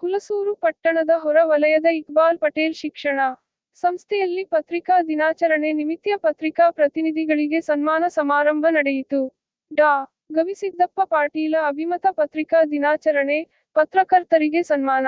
ಹುಲಸೂರು ಪಟ್ಟಣದ ಹೊರ ವಲಯದ ಇಕ್ಬಾಲ್ ಪಟೇಲ್ ಶಿಕ್ಷಣ ಸಂಸ್ಥೆಯಲ್ಲಿ ಪತ್ರಿಕಾ ದಿನಾಚರಣೆ ನಿಮಿತ್ತ ಪತ್ರಿಕಾ ಪ್ರತಿನಿಧಿಗಳಿಗೆ ಸನ್ಮಾನ ಸಮಾರಂಭ ನಡೆಯಿತು. ಡಾ. ಗವಿಸಿದ್ದಪ್ಪ ಪಾಟೀಲ ಅಭಿಮತ ಪತ್ರಿಕಾ ದಿನಾಚರಣೆ, ಪತ್ರಕರ್ತರಿಗೆ ಸನ್ಮಾನ.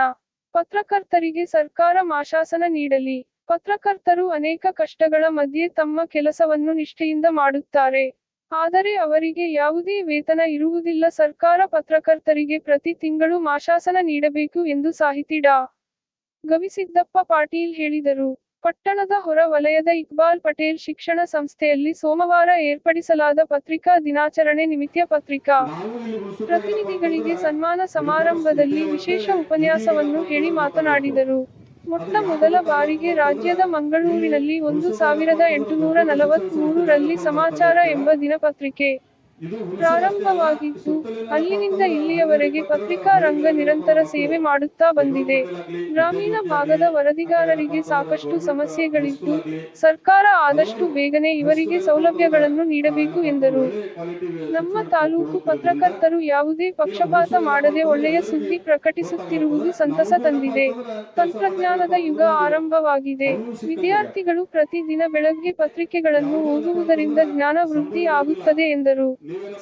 ಪತ್ರಕರ್ತರಿಗೆ ಸರ್ಕಾರ ಮಾಶಾಸನ ನೀಡಲಿ. ಪತ್ರಕರ್ತರು ಅನೇಕ ಕಷ್ಟಗಳ ಮಧ್ಯೆ ತಮ್ಮ ಕೆಲಸವನ್ನು ನಿಷ್ಠೆಯಿಂದ ಮಾಡುತ್ತಾರೆ. ಆದರೆ ಅವರಿಗೆ ಯಾವುದೇ ವೇತನ ಇರುವುದಿಲ್ಲ. ಸರ್ಕಾರ ಪತ್ರಕರ್ತರಿಗೆ ಪ್ರತಿ ತಿಂಗಳು ಮಾಶಾಸನ ನೀಡಬೇಕು ಎಂದು ಸಾಹಿತಿ ಡಾ. ಗವಿಸಿದ್ದಪ್ಪ ಪಾಟೀಲ್ ಹೇಳಿದರು. ಪಟ್ಟಣದ ಹೊರ ವಲಯದ ಇಕ್ಬಾಲ್ ಪಟೇಲ್ ಶಿಕ್ಷಣ ಸಂಸ್ಥೆಯಲ್ಲಿ ಸೋಮವಾರ ಏರ್ಪಡಿಸಲಾದ ಪತ್ರಿಕಾ ದಿನಾಚರಣೆ ನಿಮಿತ್ತ ಪತ್ರಿಕಾ ಪ್ರತಿನಿಧಿಗಳಿಗೆ ಸನ್ಮಾನ ಸಮಾರಂಭದಲ್ಲಿ ವಿಶೇಷ ಉಪನ್ಯಾಸವನ್ನು ಹೇಳಿ ಮಾತನಾಡಿದರು. ಮೊಟ್ಟ ಮೊದಲ ಬಾರಿಗೆ ರಾಜ್ಯದ ಮಂಗಳೂರಿನಲ್ಲಿ 1843 ರಲ್ಲಿ ಸಮಾಚಾರ ಎಂಬ ದಿನಪತ್ರಿಕೆ ಪ್ರಾರಂಭವಾಗಿದ್ದು, ಅಲ್ಲಿನಿಂದ ಇಲ್ಲಿಯವರೆಗೆ ಪತ್ರಿಕಾ ರಂಗ ನಿರಂತರ ಸೇವೆ ಮಾಡುತ್ತಾ ಬಂದಿದೆ. ಗ್ರಾಮೀಣ ಭಾಗದ ವರದಿಗಾರರಿಗೆ ಸಾಕಷ್ಟು ಸಮಸ್ಯೆಗಳಿದ್ದು, ಸರ್ಕಾರ ಆದಷ್ಟು ಬೇಗನೆ ಇವರಿಗೆ ಸೌಲಭ್ಯಗಳನ್ನು ನೀಡಬೇಕು ಎಂದರು. ನಮ್ಮ ತಾಲೂಕು ಪತ್ರಕರ್ತರು ಯಾವುದೇ ಪಕ್ಷಪಾತ ಮಾಡದೆ ಒಳ್ಳೆಯ ಸುದ್ದಿ ಪ್ರಕಟಿಸುತ್ತಿರುವುದು ಸಂತಸ ತಂದಿದೆ. ತಂತ್ರಜ್ಞಾನದ ಯುಗ ಆರಂಭವಾಗಿದೆ. ವಿದ್ಯಾರ್ಥಿಗಳು ಪ್ರತಿ ದಿನ ಬೆಳಗ್ಗೆ ಪತ್ರಿಕೆಗಳನ್ನು ಓದುವುದರಿಂದ ಜ್ಞಾನ ವೃದ್ಧಿ ಆಗುತ್ತದೆ ಎಂದರು.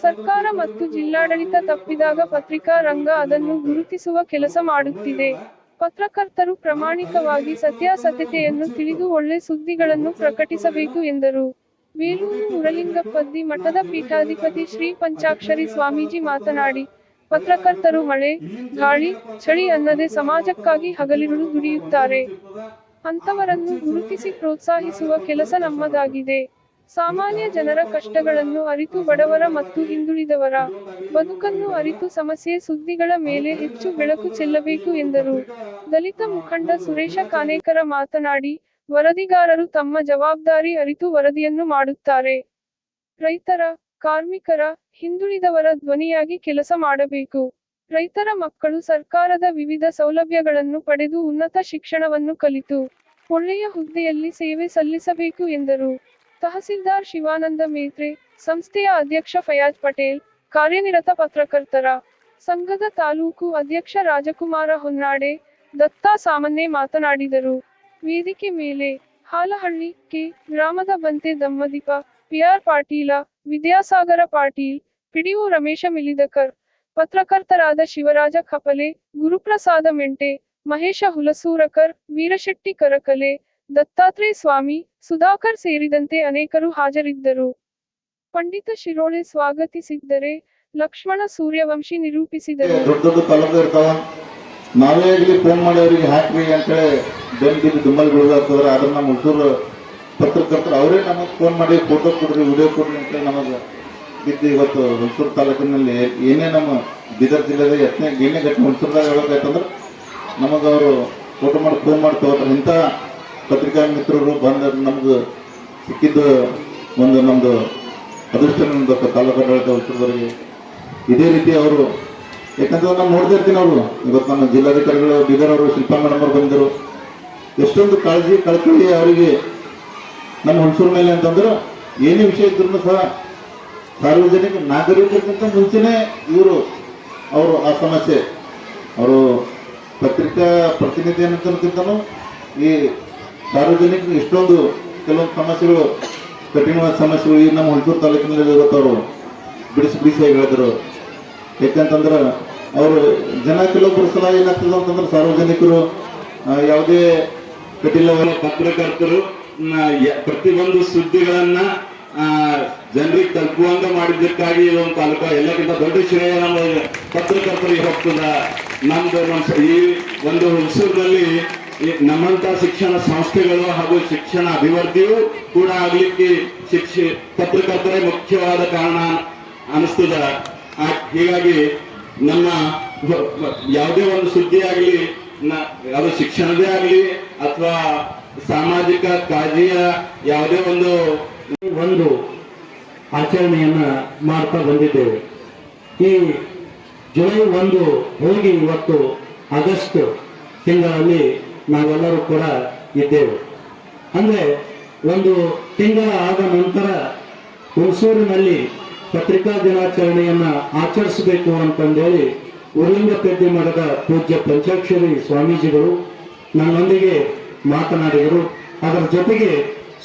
ಸರ್ಕಾರ ಮತ್ತು ಜಿಲ್ಲಾಡಳಿತ ತಪ್ಪಿದಾಗ ಪತ್ರಿಕಾ ರಂಗ ಅದನ್ನು ಗುರುತಿಸುವ ಕೆಲಸ ಮಾಡುತ್ತಿದೆ. ಪತ್ರಕರ್ತರು ಪ್ರಾಮಾಣಿಕವಾಗಿ ಸತ್ಯಾಸತ್ಯತೆಯನ್ನು ತಿಳಿದು ಒಳ್ಳೆ ಸುದ್ದಿಗಳನ್ನು ಪ್ರಕಟಿಸಬೇಕು ಎಂದರು. ಬೇಲೂರು ಮುರಲಿಂಗಪ್ಪದ್ದಿ ಮಠದ ಪೀಠಾಧಿಪತಿ ಶ್ರೀ ಪಂಚಾಕ್ಷರಿ ಸ್ವಾಮೀಜಿ ಮಾತನಾಡಿ, ಪತ್ರಕರ್ತರು ಮಳೆ, ಗಾಳಿ, ಚಳಿ ಅನ್ನದೆ ಸಮಾಜಕ್ಕಾಗಿ ಹಗಲಿರುಳು ದುಡಿಯುತ್ತಾರೆ. ಅಂತವರನ್ನು ಗುರುತಿಸಿ ಪ್ರೋತ್ಸಾಹಿಸುವ ಕೆಲಸ ನಮ್ಮದಾಗಿದೆ. ಸಾಮಾನ್ಯ ಜನರ ಕಷ್ಟಗಳನ್ನು ಅರಿತು ಬಡವರ ಮತ್ತು ಹಿಂದುಳಿದವರ ಬದುಕನ್ನು ಅರಿತು ಸಮಸ್ಯೆ ಸುದ್ದಿಗಳ ಮೇಲೆ ಹೆಚ್ಚು ಬೆಳಕು ಚೆಲ್ಲಬೇಕು ಎಂದರು. ದಲಿತ ಮುಖಂಡ ಸುರೇಶ ಕಾನೇಕರ ಮಾತನಾಡಿ, ವರದಿಗಾರರು ತಮ್ಮ ಜವಾಬ್ದಾರಿ ಅರಿತು ವರದಿಯನ್ನು ಮಾಡುತ್ತಾರೆ. ರೈತರ, ಕಾರ್ಮಿಕರ, ಹಿಂದುಳಿದವರ ಧ್ವನಿಯಾಗಿ ಕೆಲಸ ಮಾಡಬೇಕು. ರೈತರ ಮಕ್ಕಳು ಸರ್ಕಾರದ ವಿವಿಧ ಸೌಲಭ್ಯಗಳನ್ನು ಪಡೆದು ಉನ್ನತ ಶಿಕ್ಷಣವನ್ನು ಕಲಿತು ಒಳ್ಳೆಯ ಹುದ್ದೆಯಲ್ಲಿ ಸೇವೆ ಸಲ್ಲಿಸಬೇಕು ಎಂದರು. ತಹಸೀಲ್ದಾರ್ ಶಿವಾನಂದ ಮೇತ್ರೆ, ಸಂಸ್ಥೆಯ ಅಧ್ಯಕ್ಷ ಫಯಾಜ್ ಪಟೇಲ್, ಕಾರ್ಯನಿರತ ಪತ್ರಕರ್ತರ ಸಂಘದ ತಾಲೂಕು ಅಧ್ಯಕ್ಷ ರಾಜಕುಮಾರ ಹೊನ್ನಾಡೆ, ದತ್ತಾ ಸಾಮನ್ನೆ ಮಾತನಾಡಿದರು. ವೇದಿಕೆ ಮೇಲೆ ಹಾಲಹಳ್ಳಿ ಕೆ. ಗ್ರಾಮದ ಬಂತೆ ದಮ್ಮದೀಪ, ಪಿಆರ್ ಪಾಟೀಲ, ವಿದ್ಯಾಸಾಗರ ಪಾಟೀಲ್, ಪಿಡಿಒ ರಮೇಶ ಮಿಲಿದಕರ್, ಪತ್ರಕರ್ತರಾದ ಶಿವರಾಜ ಖಪಲೆ, ಗುರುಪ್ರಸಾದ ಮೆಂಟೆ, ಮಹೇಶ ಹುಲಸೂರಕರ್, ವೀರಶೆಟ್ಟಿ ಕರಕಲೆ, ದತ್ತಾತ್ರೇಯ ಸ್ವಾಮಿ, ಸುಧಾಕರ್ ಸೇರಿದಂತೆ ಅನೇಕರು ಹಾಜರಿದ್ದರು. ಪಂಡಿತ ಶಿರೋಳೆ ಸ್ವಾಗತಿಸಿದ್ದರೆ, ಲಕ್ಷ್ಮಣ ಸೂರ್ಯವಂಶಿ ನಿರೂಪಿಸಿದರು. ದೊಡ್ಡ ದೊಡ್ಡ ತಾಲೂಕು ಇರ್ತಾವ, ನಾವೇ ಆಗಲಿ ಫೋನ್ ಮಾಡಿ ಅವರಿಗೆ ಹಾಕ್ರಿ ಅಂತೇಳಿ ಬೆಂಕಿದ್ದು ದುಮ್ಮಲ್ ಬಿಡೋದಾಗ್ತದ್ರೆ, ಆದ್ರೆ ನಮ್ಮ ಹುಟ್ಟೂರು ಪತ್ರಕರ್ತರು ಅವರೇ ನಮಗೆ ಫೋನ್ ಮಾಡಿ ಫೋಟೋ ಕೊಡ್ರಿ, ವಿಡಿಯೋ ಕೊಡ್ರಿ ಅಂತೇಳಿ ನಮಗೆ ಬಿದ್ದು ಇವತ್ತು ಹುಣಸೂರು ತಾಲೂಕಿನಲ್ಲಿ ಏನೇ ನಮ್ಮ ಬೀದರ್ ಜಿಲ್ಲೆದ ಏನೇ ಘಟನೆ ಹುಣಸೂರ್ದಾಗ ಹೇಳೋದಾಯ್ತಂದ್ರೆ ನಮಗೆ ಅವರು ಫೋಟೋ ಮಾಡಿ ಫೋನ್ ಮಾಡಿ ತಗೋತಾರೆ. ಇಂಥ ಪತ್ರಿಕಾ ಮಿತ್ರರು ಬಂದ ನಮ್ಗೆ ಸಿಕ್ಕಿದ್ದು ಒಂದು ನಮ್ಮದು ಅದೃಷ್ಟ. ನಮ್ಮದು ತಾಲೂಕು ಆಡಳಿತ ಹುಣಸೂರ್ವರೆಗೆ ಇದೇ ರೀತಿ ಅವರು, ಯಾಕಂದ್ರೆ ನಾವು ನೋಡ್ತಾ ಇರ್ತೀನಿ. ಅವರು ಇವತ್ತು ನಮ್ಮ ಜಿಲ್ಲಾಧಿಕಾರಿಗಳು ಬೀದರ್ ಅವರು ಶಿಲ್ಪಾ ಮೇಡಮ್ ಅವರು ಬಂದರು. ಎಷ್ಟೊಂದು ಕಾಳಜಿ ಕಳ್ಕೊಳ್ಳಿ ಅವರಿಗೆ ನಮ್ಮ ಹುಣಸೂರು ಮೇಲೆ ಅಂತಂದ್ರೆ ಏನೇ ವಿಷಯ ಇದ್ರೂ ಸಹ ಸಾರ್ವಜನಿಕ ನಾಗರಿಕರಿಗಿಂತ ಮುಂಚೆನೇ ಅವರು ಆ ಸಮಸ್ಯೆ, ಅವರು ಪತ್ರಿಕಾ ಪ್ರತಿನಿಧಿ ಅನ್ನೋದಕ್ಕಿಂತನೂ ಈ ಸಾರ್ವಜನಿಕ ಎಷ್ಟೊಂದು ಕೆಲವೊಂದು ಸಮಸ್ಯೆಗಳು, ಕಠಿಣವಾದ ಸಮಸ್ಯೆಗಳು ಈ ನಮ್ಮ ಹುಣಸೂರು ತಾಲೂಕಿನಲ್ಲಿ ಇವತ್ತವರು ಬಿಡಿಸಿ ಹೇಳಿದ್ರು. ಯಾಕಂತಂದ್ರೆ ಅವರು ಜನ ಕೆಲವೊಬ್ಬರು ಸಲ ಏನಾಗ್ತದೆ ಅಂತಂದ್ರೆ ಸಾರ್ವಜನಿಕರು ಯಾವುದೇ ಕಠಿಣವಾದ ಪತ್ರಕರ್ತರು ಪ್ರತಿಯೊಂದು ಸುದ್ದಿಗಳನ್ನ ಜನರಿಗೆ ತಲುಪುವಂಗ ಮಾಡಿದ್ದಕ್ಕಾಗಿ ಇದೊಂದು ತಾಲೂಕು ಎಲ್ಲಕ್ಕಿಂತ ದೊಡ್ಡ ಶ್ರೇಯ ನಮ್ಮ ಪತ್ರಕರ್ತರಿಗೆ ಹೋಗ್ತದ. ನಮ್ದು ಈ ಒಂದು ಹುಣಸೂರಿನಲ್ಲಿ ನಮ್ಮಂತ ಶಿಕ್ಷಣ ಸಂಸ್ಥೆಗಳು ಹಾಗೂ ಶಿಕ್ಷಣ ಅಭಿವೃದ್ಧಿಯೂ ಕೂಡ ಆಗ್ಲಿಕ್ಕೆ ಪತ್ರಕರ್ತರೇ ಮುಖ್ಯವಾದ ಕಾರಣ ಅನಿಸ್ತದ. ಹೀಗಾಗಿ ನಮ್ಮ ಯಾವುದೇ ಒಂದು ಸುದ್ದಿ ಆಗಲಿ, ಅದು ಶಿಕ್ಷಣದೇ ಆಗಲಿ ಅಥವಾ ಸಾಮಾಜಿಕ ಕಾಳಜಿಯ ಯಾವುದೇ ಒಂದು ಆಚರಣೆಯನ್ನ ಮಾಡ್ತಾ ಬಂದಿದ್ದೇವೆ. ಈ ಜುಲೈ 1 ಹೋಗಿ ಇವತ್ತು ಆಗಸ್ಟ್ ತಿಂಗಳಲ್ಲಿ ನಾವೆಲ್ಲರೂ ಕೂಡ ಇದ್ದೇವೆ. ಅಂದ್ರೆ ಒಂದು ತಿಂಗಳ ಆದ ನಂತರ ಹುಣಸೂರಿನಲ್ಲಿ ಪತ್ರಿಕಾ ದಿನಾಚರಣೆಯನ್ನ ಆಚರಿಸಬೇಕು ಅಂತಂದೇಳಿ ಉರುಲಿಂಗಪೇಟೆ ಮಠದ ಪೂಜ್ಯ ಪಂಚಾಕ್ಷರಿ ಸ್ವಾಮೀಜಿಗಳು ನನ್ನೊಂದಿಗೆ ಮಾತನಾಡಿದರು. ಅದರ ಜೊತೆಗೆ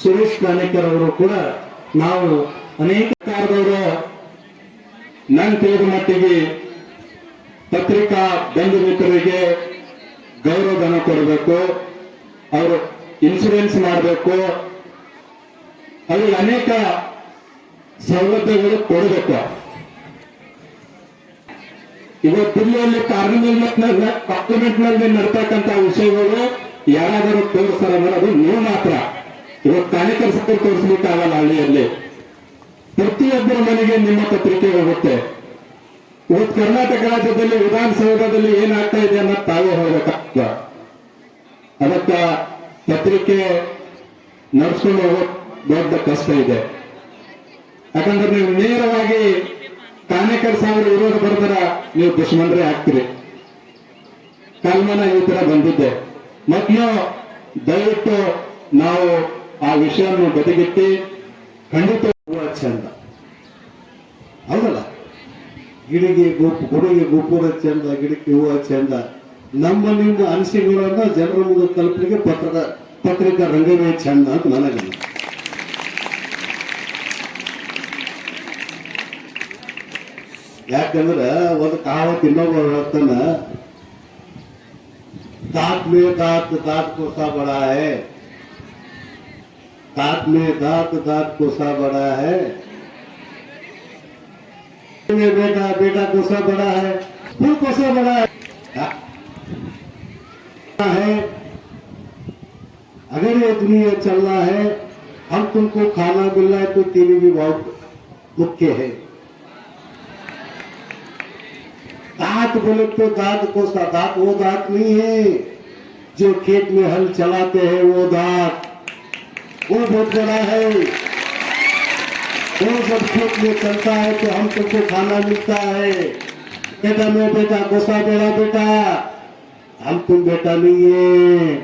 ಸುರೇಶ್ ಕಾನೇಕರ್ ಅವರು ಕೂಡ ನಾವು ಅನೇಕ ಕಾರಣದವರು ನನ್ನ ತಿಳಿದ ಮಟ್ಟಿಗೆ ಪತ್ರಿಕಾ ಬಂಧು ಮಿತ್ರರಿಗೆ ಗೌರವಧನ ಕೊಡಬೇಕು, ಅವರು ಇನ್ಶೂರೆನ್ಸ್ ಮಾಡಬೇಕು, ಅವರಿಗೆ ಅನೇಕ ಸೌಲಭ್ಯಗಳು ಕೊಡಬೇಕು. ಇವತ್ತು ದಿಲ್ಲಿಯಲ್ಲಿ ಪಾರ್ಲಿಮೆಂಟ್ ನಲ್ಲಿ ನಡ್ತಕ್ಕಂಥ ವಿಷಯಗಳು ಯಾರಾದರೂ ತೋರಿಸ್ತಾರ ಅಂದ್ರೆ ಅದು ನೀವು ಮಾತ್ರ. ಇವತ್ತು ಕಾನೇಕರ್ ಸಕ್ಕರೆ ತೋರಿಸ್ಲಿಕ್ಕಾಗಲ್ಲ. ಹಳ್ಳಿಯಲ್ಲಿ ಪ್ರತಿಯೊಬ್ಬರ ಮನೆಗೆ ನಿಮ್ಮ ಪತ್ರಿಕೆ ಹೋಗುತ್ತೆ. ಇವತ್ತು ಕರ್ನಾಟಕ ರಾಜ್ಯದಲ್ಲಿ ವಿಧಾನಸೌಧದಲ್ಲಿ ಏನಾಗ್ತಾ ಇದೆ ಅನ್ನೋದು ತಾವೇ ಹೋಗ್ಬೇಕಾಗ್ತದೆ. ಅದಕ್ಕ ಪತ್ರಿಕೆ ನಡ್ಸ್ಕೊಂಡು ಹೋಗೋ ದೊಡ್ಡ ಕಷ್ಟ ಇದೆ. ಯಾಕಂದ್ರೆ ನೀವು ನೇರವಾಗಿ ಕಾನೇಕರ್ ಸಾಹೇಬರ ವಿರೋಧ ಬರೆದರ ನೀವು ದುಶ್ಮನ್ರೇ ಆಗ್ತೀರಿ. ಕಾಲ್ಮಾನ ಈ ತರ ಬಂದಿದ್ದೆ. ಮೊದಲು ದಯವಿಟ್ಟು ನಾವು ಆ ವಿಷಯವನ್ನು ಬದಿಗಿಟ್ಟು ಖಂಡಿತ ಚಂದ ಹೌದಲ್ಲ. ಗಿಡಿಗೆ ಗುಪ್ಪುರ ಚಂದ, ಗಿಡಕ್ಕೆ ಹೂವು ಚಂದ. ನಮ್ಮ ನಿಮ್ಮ ಅನಿಸಿಕೆಗಳನ್ನ ಜನರ ಮುಂದೆ ತಲುಪಲಿಕ್ಕೆ ಪತ್ರಿಕಾ ರಂಗವೇ ಚಂದ ಅಂತ ನನಗೆ. ಯಾಕಂದ್ರೆ ಒಂದು ಕಹಾವತ್ ಇನ್ನೊಬ್ಬ ಹೇಳ್ತಾನ, दांत में दांत कोसा बड़ा है, दांत में दांत कोसा बड़ा है, बेटा कोसा बड़ा है, फूल कोसा बड़ा है। अगर ये दुनिया चलना है, हम तुमको खाना मिलना है तो तेरी भी बहुत मुख्य है। दांत बोले तो दांत कोसा, दांत वो दांत नहीं है जो खेत में हल चलाते हैं, वो दांत वो बहुत बड़ा है। वो जब खेत में चलता है तो हम सबको खाना मिलता है। बेटा मैं बेटा कोसा बेड़ा बेटा, हम तुम बेटा नहीं है।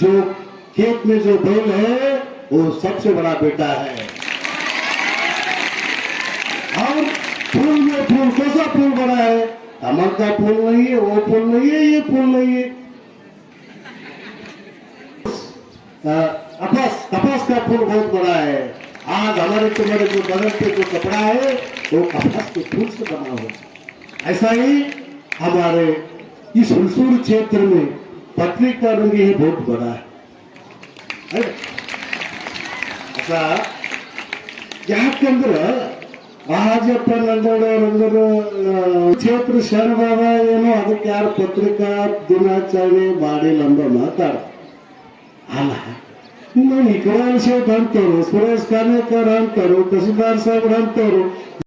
जो खेत में जो बैल है वो सबसे बड़ा बेटा है। और फूल में फूल कैसा फूल बड़ा है, कमल का फूल नहीं है, वो फूल नहीं है, ये फूल नहीं है। कपास का फूल बहुत बड़ा है। आज हमारे तुम्हारे जो बदन पे जो कपड़ा है वो कपास के फूल से बना हुआ। ऐसा ही हमारे इस हुलसूर क्षेत्र में पत्रिका रंग ही बहुत बड़ा है। ऐसा यहाँ के अंदर ರಾಜಪ್ಪ ನಂದಡವರಂದರು ಕ್ಷೇತ್ರ ಶರಣಬಾಬ ಏನೋ ಅದಕ್ಕೆ ಯಾರು ಪತ್ರಿಕಾ ದಿನಾಚರಣೆ ಮಾಡಿಲ್ಲ ಅಂದ ಮಾತಾಡ ಅಲ್ಲ. ನಾನು ಈ ಕಡೆ ಅಂತವ್ರು, ಸುರೇಶ್ ಕಾನೇಕರ್ ಅಂತವ್ರು, ತಹಸೀಲ್ದಾರ್ ಸಾಹೇಬ್ರು ಅಂತವ್ರು,